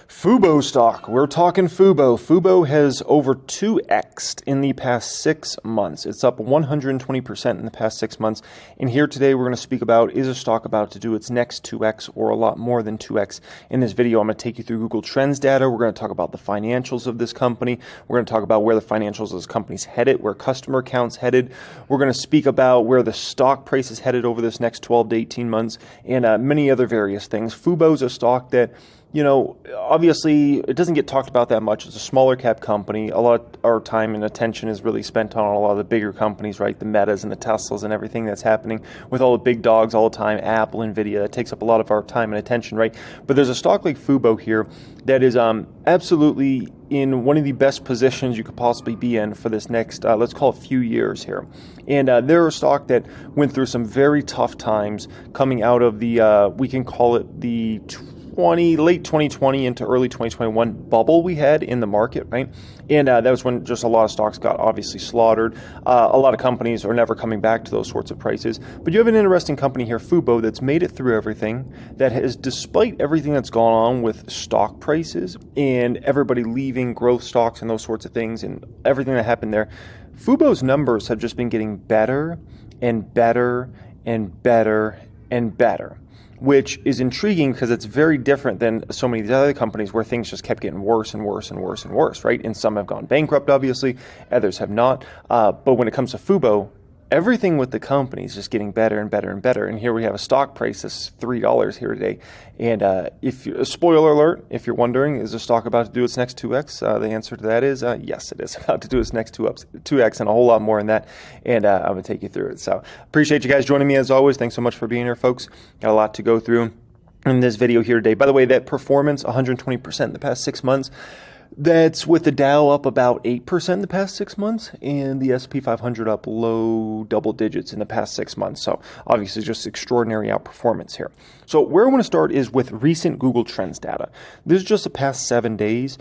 Fubo stock. We're talking Fubo. Fubo has over 2x'd in the past 6 months. It's up 120% in the past 6 months. And here today we're going to speak about, is a stock about to do its next 2x or a lot more than 2x? In this video, I'm going to take you through Google Trends data. We're going to talk about the financials of this company. We're going to talk about where the financials of this company's headed, where customer accounts headed. We're going to speak about where the stock price is headed over this next 12 to 18 months and many other various things. Fubo is a stock that, you know, obviously it doesn't get talked about that much. It's a smaller cap company. A lot of our time and attention is really spent on a lot of the bigger companies, right? The Metas and the Teslas and everything that's happening with all the big dogs all the time, Apple, Nvidia. That takes up a lot of our time and attention, right? But there's a stock like Fubo here that is absolutely in one of the best positions you could possibly be in for this next, let's call it few years here. And they're a stock that went through some very tough times coming out of the, we can call it the late 2020 into early 2021 bubble we had in the market, right? And that was when just a lot of stocks got obviously slaughtered. A lot of companies are never coming back to those sorts of prices. But you have an interesting company here, Fubo, that's made it through everything, that has, despite everything that's gone on with stock prices and everybody leaving growth stocks and those sorts of things and everything that happened there, Fubo's numbers have just been getting better and better and better and better, which is intriguing because it's very different than so many of the other companies where things just kept getting worse and worse and worse and worse, right? And some have gone bankrupt, obviously, others have not. But when it comes to Fubo, everything with the company is just getting better and better and better. And here we have a stock price that's $3 here today. And spoiler alert, if you're wondering, is the stock about to do its next 2x? The answer to that is yes, it is about to do its next 2x and a whole lot more than that. And I'm going to take you through it. So appreciate you guys joining me as always. Thanks so much for being here, folks. Got a lot to go through in this video here today. By the way, that performance, 120% in the past 6 months. That's with the Dow up about 8% in the past 6 months and the S&P 500 up low double digits in the past 6 months. So obviously just extraordinary outperformance here. So where I want to start is with recent Google Trends data. This is just the past 7 days.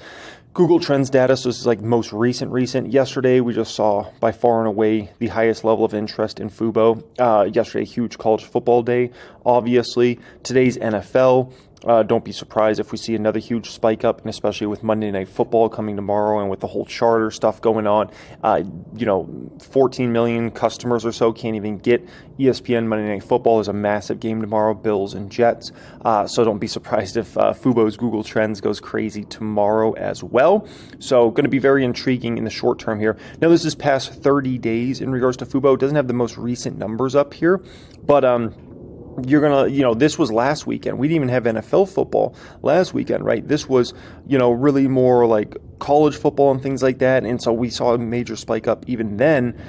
Google Trends data, so this is like most recent. Yesterday, we just saw by far and away the highest level of interest in Fubo. Yesterday, huge college football day, obviously. Today's NFL. Don't be surprised if we see another huge spike up, and especially with Monday Night Football coming tomorrow and with the whole charter stuff going on. 14 million customers or so can't even get ESPN Monday Night Football. There's a massive game tomorrow, Bills and Jets. So don't be surprised if Fubo's Google Trends goes crazy tomorrow as well. So going to be very intriguing in the short term here. Now, this is past 30 days in regards to Fubo. It doesn't have the most recent numbers up here, but you're going to, this was last weekend. We didn't even have NFL football last weekend, right? This was, really more like college football and things like that. And so we saw a major spike up even then.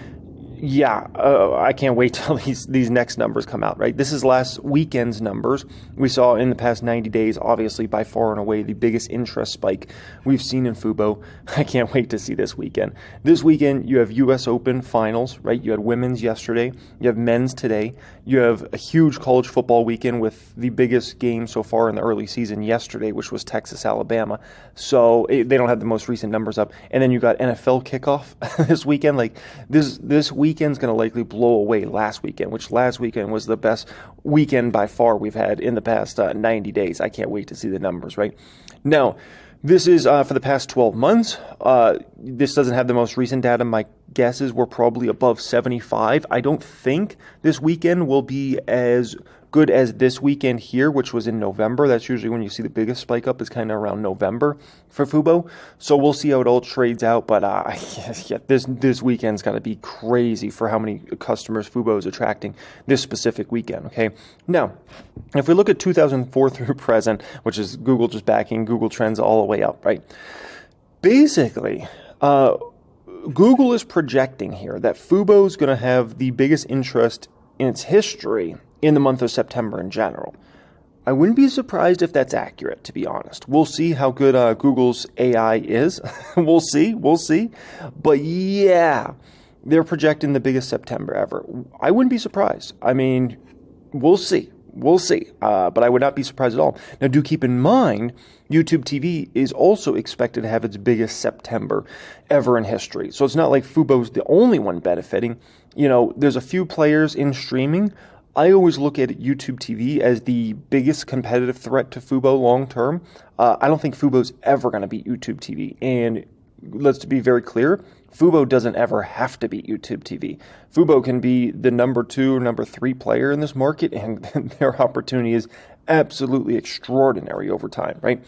Yeah, I can't wait till these next numbers come out, right? This is last weekend's numbers. We saw in the past 90 days, obviously, by far and away, the biggest interest spike we've seen in Fubo. I can't wait to see this weekend. This weekend, you have U.S. Open finals, right? You had women's yesterday. You have men's today. You have a huge college football weekend with the biggest game so far in the early season yesterday, which was Texas, Alabama. So they don't have the most recent numbers up. And then you got NFL kickoff this weekend. Like this weekend's going to likely blow away last weekend, which last weekend was the best weekend by far we've had in the past 90 days. I can't wait to see the numbers, right? Now, this is for the past 12 months. This doesn't have the most recent data. My guess is we're probably above 75. I don't think this weekend will be as good as this weekend here, which was in November. That's usually when you see the biggest spike up, is kind of around November for Fubo. So we'll see how it all trades out. But this weekend's got to be crazy for how many customers Fubo is attracting this specific weekend. Okay. Now, if we look at 2004 through present, which is Google just backing Google Trends all the way up, right? Basically, Google is projecting here that Fubo is going to have the biggest interest in its history in the month of September in general. I wouldn't be surprised if that's accurate, to be honest. We'll see how good Google's AI is. We'll see. But yeah, they're projecting the biggest September ever. I wouldn't be surprised. I mean, we'll see. But I would not be surprised at all. Now, do keep in mind, YouTube TV is also expected to have its biggest September ever in history. So it's not like Fubo's the only one benefiting. There's a few players in streaming. I always look at YouTube TV as the biggest competitive threat to Fubo long term. I don't think Fubo's ever going to beat YouTube TV. And let's be very clear, Fubo doesn't ever have to beat YouTube TV. Fubo can be the number 2 or number 3 player in this market, and their opportunity is absolutely extraordinary over time, right?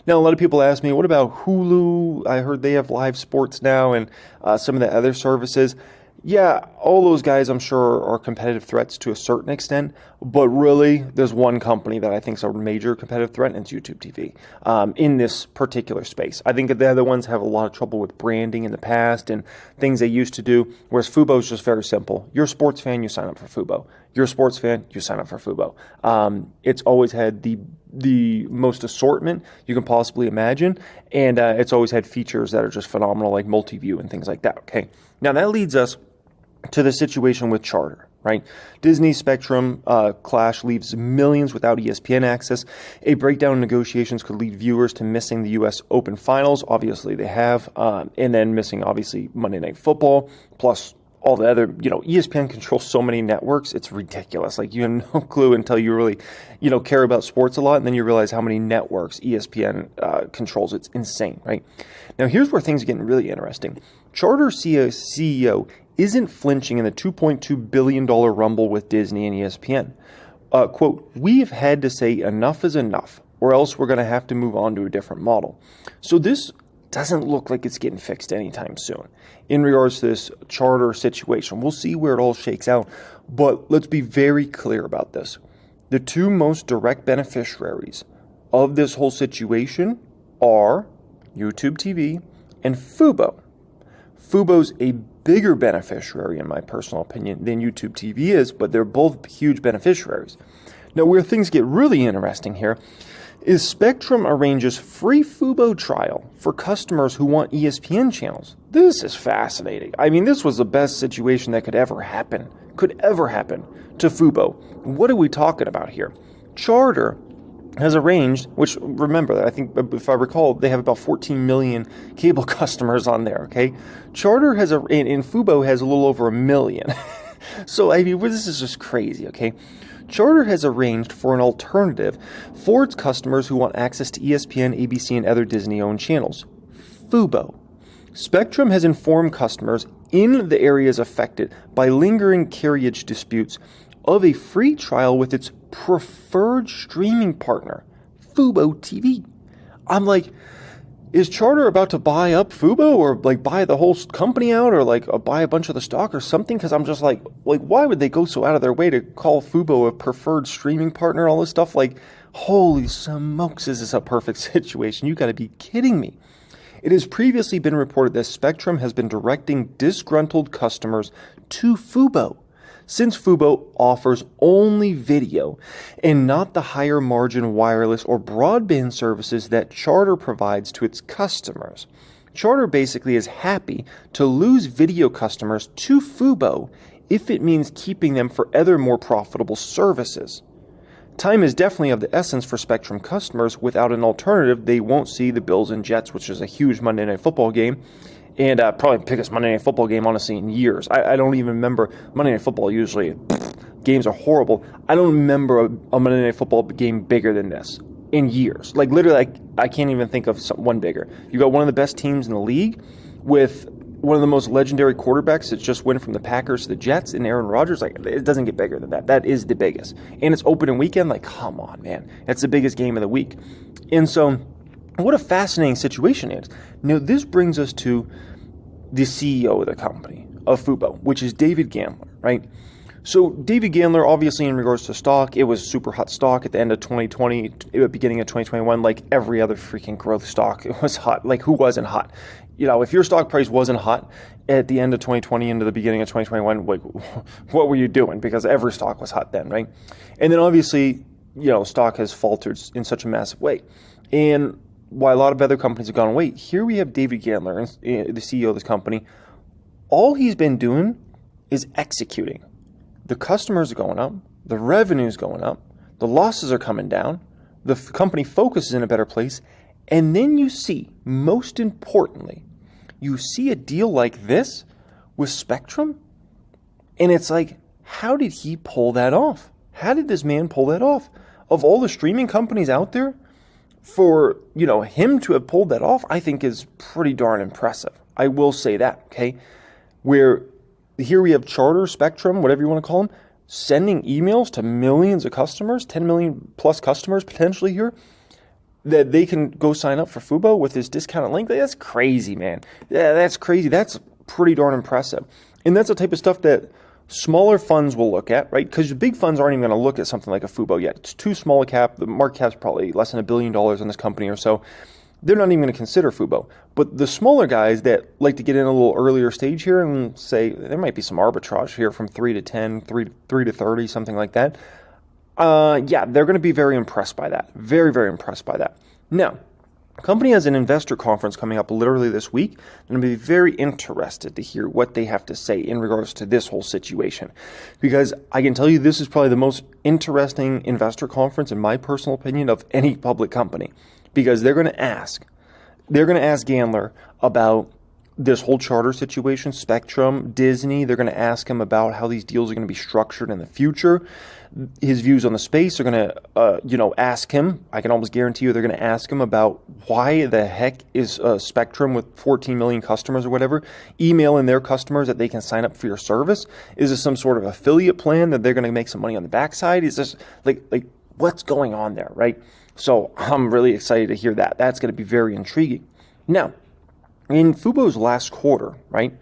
Now, a lot of people ask me, what about Hulu? I heard they have live sports now and some of the other services. Yeah, all those guys, I'm sure, are competitive threats to a certain extent, but really, there's one company that I think is a major competitive threat, and it's YouTube TV in this particular space. I think the other ones have a lot of trouble with branding in the past and things they used to do, whereas Fubo is just very simple. You're a sports fan, you sign up for Fubo. You're a sports fan, you sign up for Fubo. It's always had the most assortment you can possibly imagine, and it's always had features that are just phenomenal, like multi-view and things like that. Okay, now that leads us to the situation with Charter, right? Disney Spectrum clash leaves millions without ESPN access. A breakdown in negotiations could lead viewers to missing the U.S. Open Finals. Obviously, they have. And then missing, obviously, Monday Night Football, plus all the other, ESPN controls so many networks. It's ridiculous. Like, you have no clue until you really, care about sports a lot, and then you realize how many networks ESPN controls. It's insane, right? Now, here's where things are getting really interesting. Charter CEO isn't flinching in the $2.2 billion rumble with Disney and ESPN. Quote, "We've had to say enough is enough, or else we're going to have to move on to a different model." So this doesn't look like it's getting fixed anytime soon in regards to this Charter situation. We'll see where it all shakes out, but let's be very clear about this. The two most direct beneficiaries of this whole situation are YouTube TV and Fubo. Fubo's a bigger beneficiary, in my personal opinion, than YouTube TV is, but they're both huge beneficiaries. Now, where things get really interesting here is Spectrum arranges free Fubo trial for customers who want ESPN channels. This is fascinating. I mean, this was the best situation that could ever happen to Fubo. What are we talking about here? Charter has arranged, which, remember, I think, if I recall, they have about 14 million cable customers on there, okay? Charter has, and Fubo has a little over 1 million. So, I mean, this is just crazy, okay? Charter has arranged for an alternative for its customers who want access to ESPN, ABC, and other Disney-owned channels. Fubo. Spectrum has informed customers in the areas affected by lingering carriage disputes of a free trial with its preferred streaming partner, Fubo TV. I'm like, is Charter about to buy up Fubo, or like buy the whole company out, or like buy a bunch of the stock or something? Because I'm just like, why would they go so out of their way to call Fubo a preferred streaming partner, all this stuff? Like, holy smokes, is this a perfect situation? You got to be kidding me. It has previously been reported that Spectrum has been directing disgruntled customers to Fubo, since Fubo offers only video and not the higher margin wireless or broadband services that Charter provides to its customers. Charter basically is happy to lose video customers to Fubo if it means keeping them for other more profitable services. Time is definitely of the essence for Spectrum customers. Without an alternative, they won't see the Bills and Jets, which is a huge Monday Night Football game, and probably the biggest Monday Night Football game, honestly, in years. I don't even remember Monday Night Football. Usually, games are horrible. I don't remember a Monday Night Football game bigger than this in years. Like, literally, I can't even think of one bigger. You got one of the best teams in the league with one of the most legendary quarterbacks that just went from the Packers to the Jets, and Aaron Rodgers. Like, it doesn't get bigger than that. That is the biggest. And it's opening weekend. Like, come on, man. It's the biggest game of the week. And so, what a fascinating situation it is. Now, this brings us to the CEO of the company, of Fubo, which is David Gandler, right? So David Gandler, obviously, in regards to stock, it was super hot stock at the end of 2020, beginning of 2021, like every other freaking growth stock. It was hot. Like, who wasn't hot? If your stock price wasn't hot at the end of 2020 into the beginning of 2021, like, what were you doing? Because every stock was hot then, right? And then, obviously, stock has faltered in such a massive way. And while a lot of other companies have gone away, here we have David Gandler, the CEO of this company. All he's been doing is executing. The customers are going up, the revenue is going up, the losses are coming down, the company focus is in a better place, and then you see, most importantly, you see a deal like this with Spectrum, and it's like, how did he pull that off? How did this man pull that off? Of all the streaming companies out there, for, him to have pulled that off, I think is pretty darn impressive. I will say that, okay? Where here we have Charter, Spectrum, whatever you want to call them, sending emails to millions of customers, 10 million plus customers potentially here, that they can go sign up for Fubo with this discounted link. That's crazy, man. Yeah, that's crazy. That's pretty darn impressive. And that's the type of stuff that smaller funds will look at, right? Because the big funds aren't even going to look at something like a Fubo yet. It's too small a cap. The market cap's probably less than $1 billion in this company or so. They're not even going to consider Fubo. But the smaller guys that like to get in a little earlier stage here and say there might be some arbitrage here from 3 to 10, 3 to 30, something like that. Yeah, they're going to be very impressed by that. Very, very impressed by that. Now, the company has an investor conference coming up literally this week. I'm going to be very interested to hear what they have to say in regards to this whole situation. Because I can tell you this is probably the most interesting investor conference, in my personal opinion, of any public company. Because they're going to ask Gandler about this whole Charter situation, Spectrum, Disney. They're going to ask him about how these deals are going to be structured in the future. His views on the space are going to, ask him. I can almost guarantee you they're going to ask him about why the heck is Spectrum with 14 million customers or whatever, emailing their customers that they can sign up for your service. Is this some sort of affiliate plan that they're going to make some money on the backside? Is this like what's going on there, right? So I'm really excited to hear that. That's going to be very intriguing. Now, in Fubo's last quarter, right,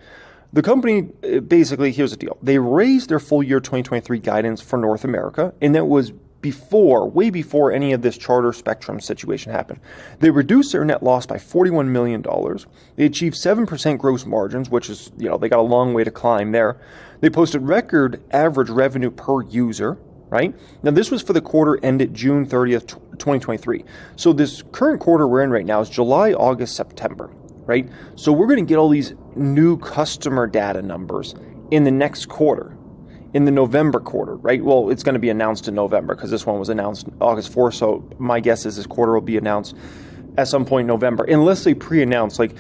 the company basically, here's the deal. They raised their full year 2023 guidance for North America, and that was way before any of this Charter Spectrum situation happened. They reduced their net loss by $41 million. They achieved 7% gross margins, which is, they got a long way to climb there. They posted record average revenue per user, right? Now, this was for the quarter ended June 30th, 2023. So this current quarter we're in right now is July, August, September, right? So we're going to get all these new customer data numbers in the next quarter, in the November quarter, right? Well, it's going to be announced in November because this one was announced August 4th. So my guess is this quarter will be announced at some point in November, unless they pre-announce, like,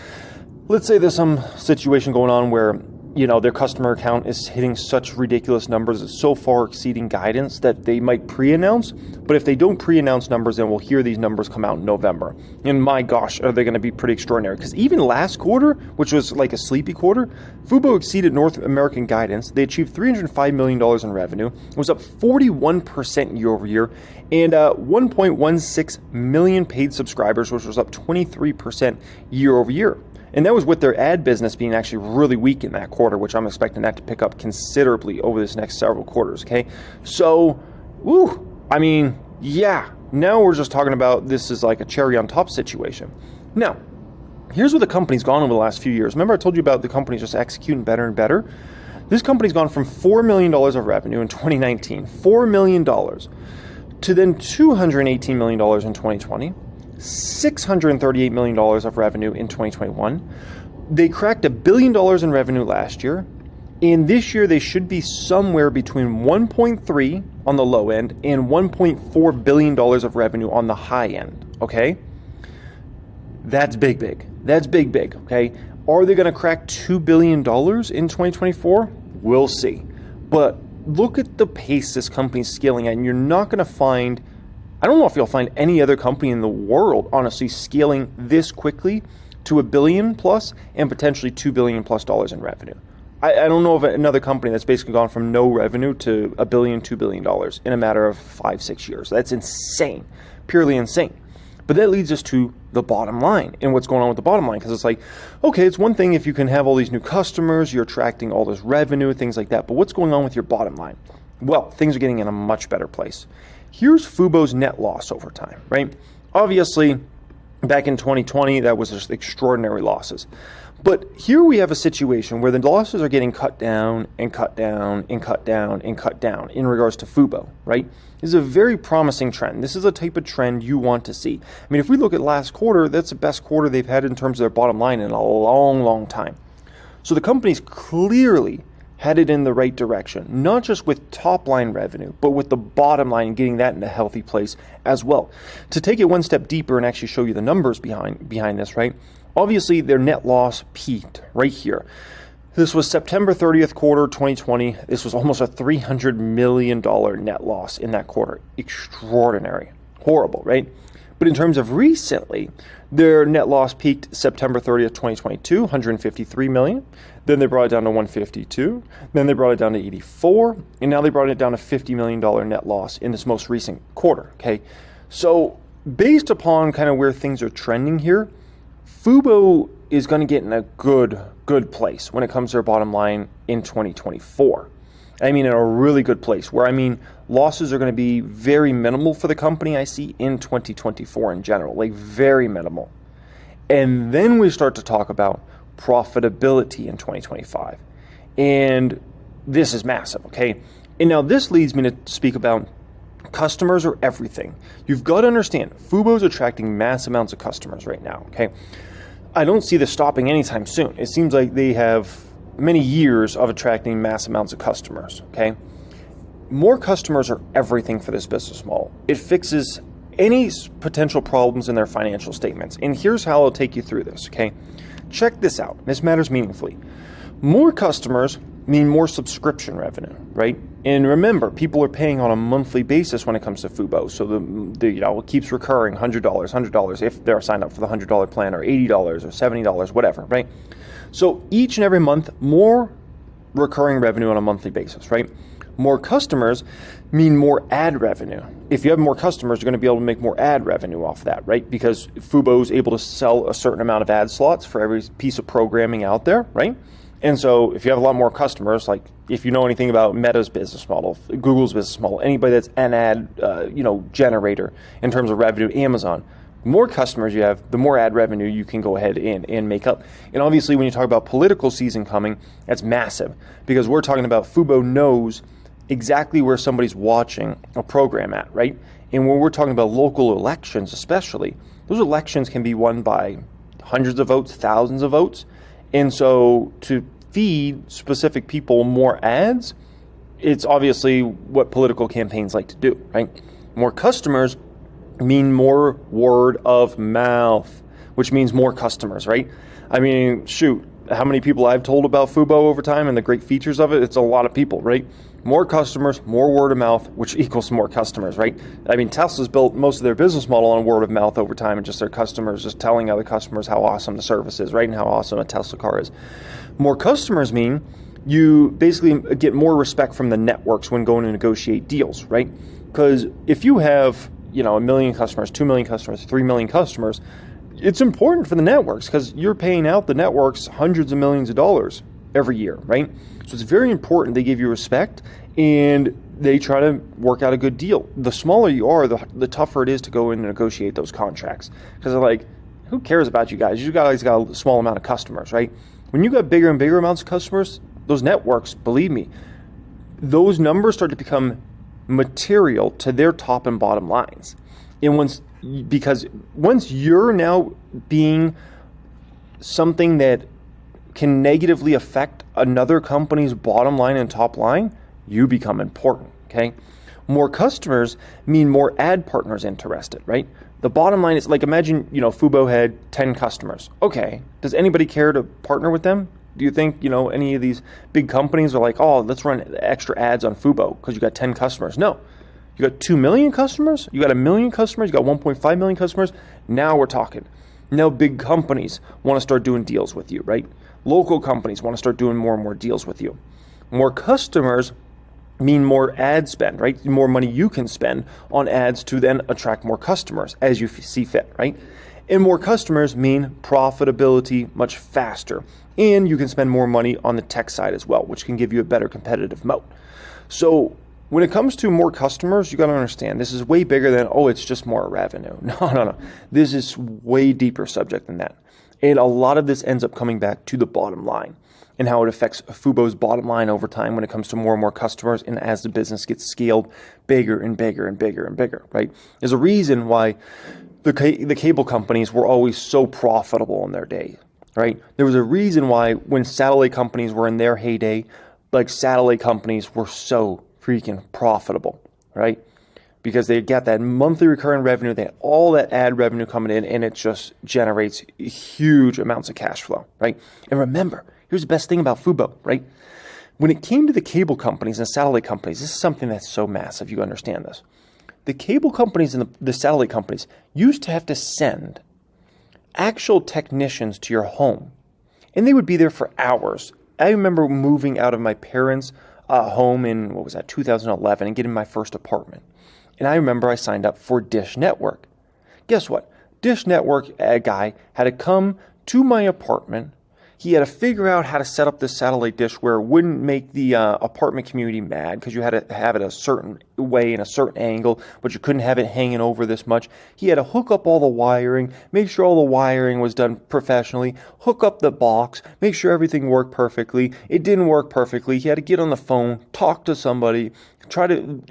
let's say there's some situation going on where their customer account is hitting such ridiculous numbers, it's so far exceeding guidance that they might pre-announce. But if they don't pre-announce numbers, then we'll hear these numbers come out in November. And my gosh, are they going to be pretty extraordinary? Because even last quarter, which was like a sleepy quarter, Fubo exceeded North American guidance. They achieved $305 million in revenue. It was up 41% year over year, and 1.16 million paid subscribers, which was up 23% year over year. And that was with their ad business being actually really weak in that quarter, which I'm expecting that to pick up considerably over this next several quarters, okay? So, now we're just talking about this is like a cherry on top situation. Now, here's where the company's gone over the last few years. Remember I told you about the company just executing better and better? This company's gone from $4 million of revenue in 2019, $4 million, to then $218 million in 2020. $638 million of revenue in 2021. They cracked $1 billion in revenue last year. And this year, they should be somewhere between 1.3 on the low end and $1.4 billion of revenue on the high end, okay? That's big. That's big, okay? Are they going to crack $2 billion in 2024? We'll see. But look at the pace this company's scaling at, and you're not going to find... I don't know if you'll find any other company in the world, honestly, scaling this quickly to $1 billion plus and potentially $2 billion plus in revenue. I don't know of another company that's basically gone from no revenue to $1 billion, $2 billion in a matter of 5-6 years. That's insane, purely insane. But that leads us to the bottom line and what's going on with the bottom line, because it's like, okay, it's one thing if you can have all these new customers, you're attracting all this revenue, things like that, but what's going on with your bottom line? Well, things are getting in a much better place. Here's Fubo's net loss over time, right? Obviously, back in 2020, that was just extraordinary losses. But here we have a situation where the losses are getting cut down and cut down and cut down and cut down in regards to Fubo, right? This is a very promising trend. This is a type of trend you want to see. I mean, if we look at last quarter, that's the best quarter they've had in terms of their bottom line in a long, long time. So the company's clearly headed in the right direction, not just with top line revenue, but with the bottom line, getting that in a healthy place as well. To take it one step deeper and actually show you the numbers behind this, right? Obviously, their net loss peaked right here. This was September 30th quarter 2020. This was almost a $300 million net loss in that quarter. Extraordinary. Horrible, right? But in terms of recently, their net loss peaked September 30th, 2022, $153 million. Then they brought it down to $152. Then they brought it down to $84. And now they brought it down to $50 million net loss in this most recent quarter, okay? So based upon kind of where things are trending here, Fubo is going to get in a good place when it comes to their bottom line in 2024. I mean, in a really good place where, losses are going to be very minimal for the company, I see, in 2024 in general, like very minimal. And then we start to talk about profitability in 2025. And this is massive, okay? And now this leads me to speak about customers are everything. You've got to understand, Fubo's attracting mass amounts of customers right now, okay? I don't see this stopping anytime soon. It seems like they have many years of attracting mass amounts of customers, okay? More customers are everything for this business model. It fixes any potential problems in their financial statements. And here's how I'll take you through this, okay? Check this out. This matters meaningfully. More customers mean more subscription revenue, right? And remember, people are paying on a monthly basis when it comes to Fubo. So it keeps recurring, $100 if they're signed up for the $100 plan, or $80 or $70, whatever, right? So each and every month, more recurring revenue on a monthly basis, right? More customers mean more ad revenue. If you have more customers, you're going to be able to make more ad revenue off that, right? Because Fubo is able to sell a certain amount of ad slots for every piece of programming out there, right? And so if you have a lot more customers, like if you know anything about Meta's business model, Google's business model, anybody that's an ad generator in terms of revenue, Amazon, the more customers you have, the more ad revenue you can go ahead and make up. And obviously when you talk about political season coming, that's massive, because we're talking about Fubo knows exactly where somebody's watching a program at, right? And when we're talking about local elections especially, those elections can be won by hundreds of votes, thousands of votes. And so to feed specific people more ads, it's obviously what political campaigns like to do, right? More customers mean more word of mouth, which means more customers, right? Shoot, how many people I've told about Fubo over time and the great features of it? It's a lot of people, right? More customers, more word of mouth, which equals more customers, right? Tesla's built most of their business model on word of mouth over time, and just their customers just telling other customers how awesome the service is, right? And how awesome a Tesla car is. More customers mean you basically get more respect from the networks when going to negotiate deals, right? Because if you have, 1 million customers, 2 million customers, 3 million customers, it's important for the networks because you're paying out the networks hundreds of millions of dollars every year, right? So it's very important they give you respect and they try to work out a good deal. The smaller you are, the tougher it is to go in and negotiate those contracts, because they're like, who cares about you guys? You guys got a small amount of customers, right? When you got bigger and bigger amounts of customers, those networks, believe me, those numbers start to become material to their top and bottom lines. And because once you're now being something that can negatively affect another company's bottom line and top line, you become important, okay? More customers mean more ad partners interested, right? The bottom line is, like, imagine, Fubo had 10 customers. Okay, does anybody care to partner with them? Do you think, any of these big companies are like, oh, let's run extra ads on Fubo because you got 10 customers? No. You got 2 million customers? You got 1 million customers? You got 1.5 million customers? Now we're talking. Now big companies want to start doing deals with you, right? Local companies want to start doing more and more deals with you. More customers mean more ad spend, right? More money you can spend on ads to then attract more customers as you see fit, right? And more customers mean profitability much faster. And you can spend more money on the tech side as well, which can give you a better competitive moat. So when it comes to more customers, you got to understand this is way bigger than, it's just more revenue. No. This is way deeper subject than that. And a lot of this ends up coming back to the bottom line and how it affects Fubo's bottom line over time when it comes to more and more customers, and as the business gets scaled bigger and bigger and bigger and bigger, right? There's a reason why the cable companies were always so profitable in their day, right? There was a reason why when satellite companies were in their heyday, like satellite companies were so freaking profitable, right? Because they get that monthly recurring revenue, they had all that ad revenue coming in, and it just generates huge amounts of cash flow, right? And remember, Here's the best thing about Fubo, right? When it came to the cable companies and satellite companies, this is something that's so massive, you understand this. The cable companies and the satellite companies used to have to send actual technicians to your home, and they would be there for hours. I remember moving out of my parents' home in, 2011, and getting my first apartment. And I remember I signed up for Dish Network. Guess what? Dish Network guy had to come to my apartment. He had to figure out how to set up this satellite dish where it wouldn't make the apartment community mad, because you had to have it a certain way and a certain angle, but you couldn't have it hanging over this much. He had to hook up all the wiring, make sure all the wiring was done professionally, hook up the box, make sure everything worked perfectly. It didn't work perfectly. He had to get on the phone, talk to somebody, try to,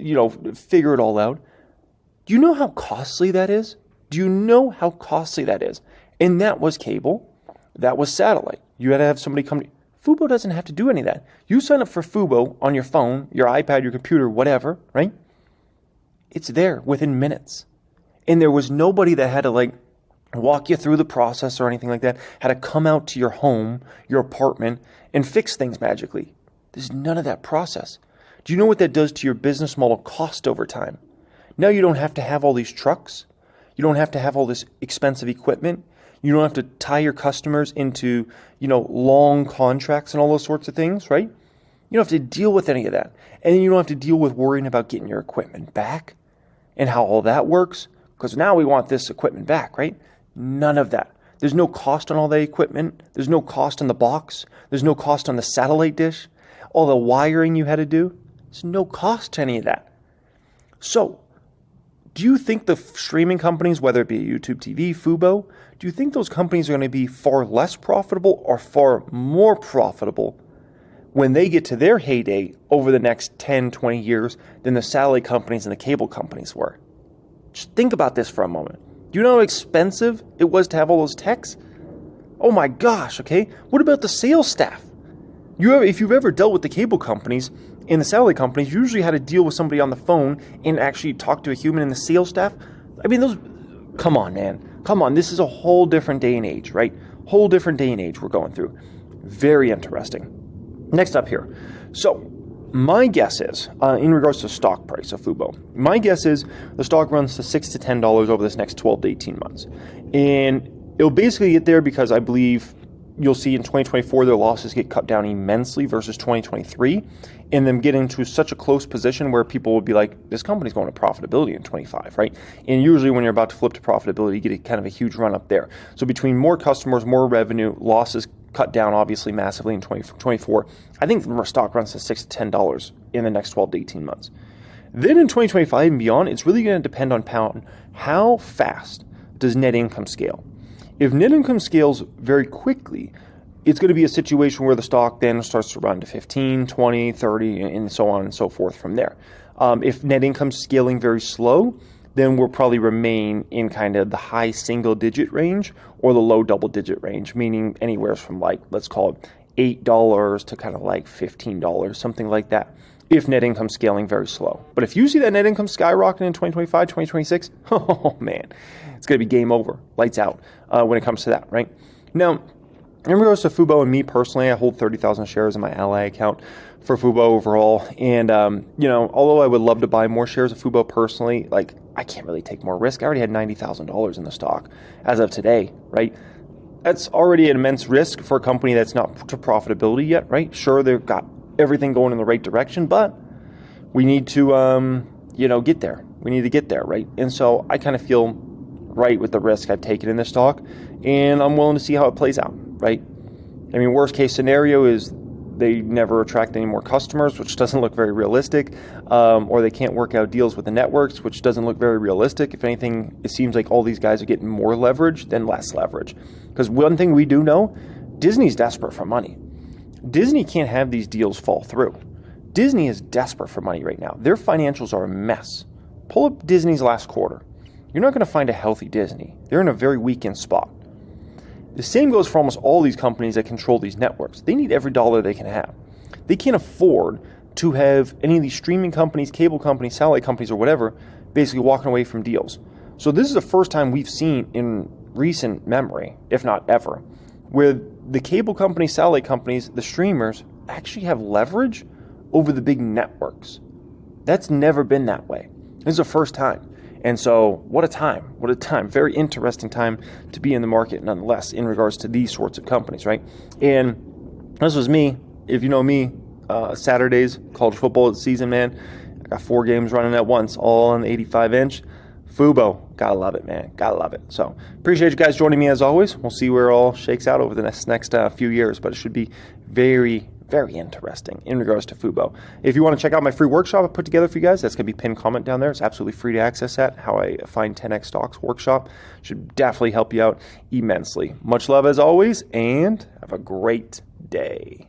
figure it all out. Do you know how costly that is? Do you know how costly that is? And that was cable. That was satellite. You had to have somebody come to you. Fubo doesn't have to do any of that. You sign up for Fubo on your phone, your iPad, your computer, whatever, right? It's there within minutes. And there was nobody that had to walk you through the process or anything like that, had to come out to your home, your apartment, and fix things magically. There's none of that process. Do you know what that does to your business model cost over time? Now you don't have to have all these trucks. You don't have to have all this expensive equipment. You don't have to tie your customers into, long contracts and all those sorts of things, right? You don't have to deal with any of that. And then you don't have to deal with worrying about getting your equipment back and how all that works, because now we want this equipment back, right? None of that. There's no cost on all the equipment. There's no cost on the box. There's no cost on the satellite dish. All the wiring you had to do. There's no cost to any of that. So, do you think the streaming companies, whether it be YouTube TV, Fubo, do you think those companies are going to be far less profitable or far more profitable when they get to their heyday over the next 10, 20 years than the satellite companies and the cable companies were? Just think about this for a moment. Do you know how expensive it was to have all those techs? Oh my gosh, okay? What about the sales staff? If you've ever dealt with the cable companies and the satellite companies, you usually had to deal with somebody on the phone and actually talk to a human in the sales staff. I mean, come on, man. Come on, this is a whole different day and age, right? Whole different day and age we're going through. Very interesting. Next up here. So, my guess is, in regards to stock price of Fubo, my guess is the stock runs to $6 to $10 over this next 12 to 18 months. And it'll basically get there because I believe you'll see in 2024 their losses get cut down immensely versus 2023, and them getting to such a close position where people would be like, this company's going to profitability in 25, right? And usually when you're about to flip to profitability, you get kind of a huge run up there. So between more customers, more revenue, losses cut down obviously massively in 2024, I think the stock runs to $6 to $10 in the next 12 to 18 months. Then in 2025 and beyond, it's really going to depend on how fast does net income scale. If net income scales very quickly, it's going to be a situation where the stock then starts to run to 15, 20, 30, and so on and so forth from there. If net income scaling very slow, then we'll probably remain in kind of the high single-digit range or the low double-digit range, meaning anywhere from let's call it $8 to kind of $15, something like that, if net income scaling very slow. But if you see that net income skyrocketing in 2025, 2026, oh man, it's going to be game over, lights out when it comes to that, right? Now, in regards to Fubo and me personally, I hold 30,000 shares in my Ally account for Fubo overall. And, although I would love to buy more shares of Fubo personally, I can't really take more risk. I already had $90,000 in the stock as of today, right? That's already an immense risk for a company that's not to profitability yet, right? Sure, they've got everything going in the right direction, but we need to, get there. We need to get there, right? And so I kind of feel right with the risk I've taken in this stock, and I'm willing to see how it plays out, right? I mean, worst case scenario is they never attract any more customers, which doesn't look very realistic, or they can't work out deals with the networks, which doesn't look very realistic. If anything, it seems like all these guys are getting more leverage than less leverage. Because one thing we do know, Disney's desperate for money. Disney can't have these deals fall through. Disney is desperate for money right now. Their financials are a mess. Pull up Disney's last quarter. You're not going to find a healthy Disney. They're in a very weakened spot. The same goes for almost all these companies that control these networks. They need every dollar they can have. They can't afford to have any of these streaming companies, cable companies, satellite companies, or whatever, basically walking away from deals. So this is the first time we've seen in recent memory, if not ever, where the cable companies, satellite companies, the streamers actually have leverage over the big networks. That's never been that way. This is the first time. And so what a time. What a time. Very interesting time to be in the market nonetheless in regards to these sorts of companies, right? And this was me. If you know me, Saturdays, college football season, man. I got 4 games running at once, all on the 85-inch. Fubo. Gotta love it, man. Gotta love it. So appreciate you guys joining me as always. We'll see where it all shakes out over the next few years, but it should be very, very interesting in regards to Fubo. If you want to check out my free workshop I put together for you guys, that's going to be pinned comment down there. It's absolutely free to access that. How I find 10x stocks workshop should definitely help you out immensely. Much love as always, and have a great day.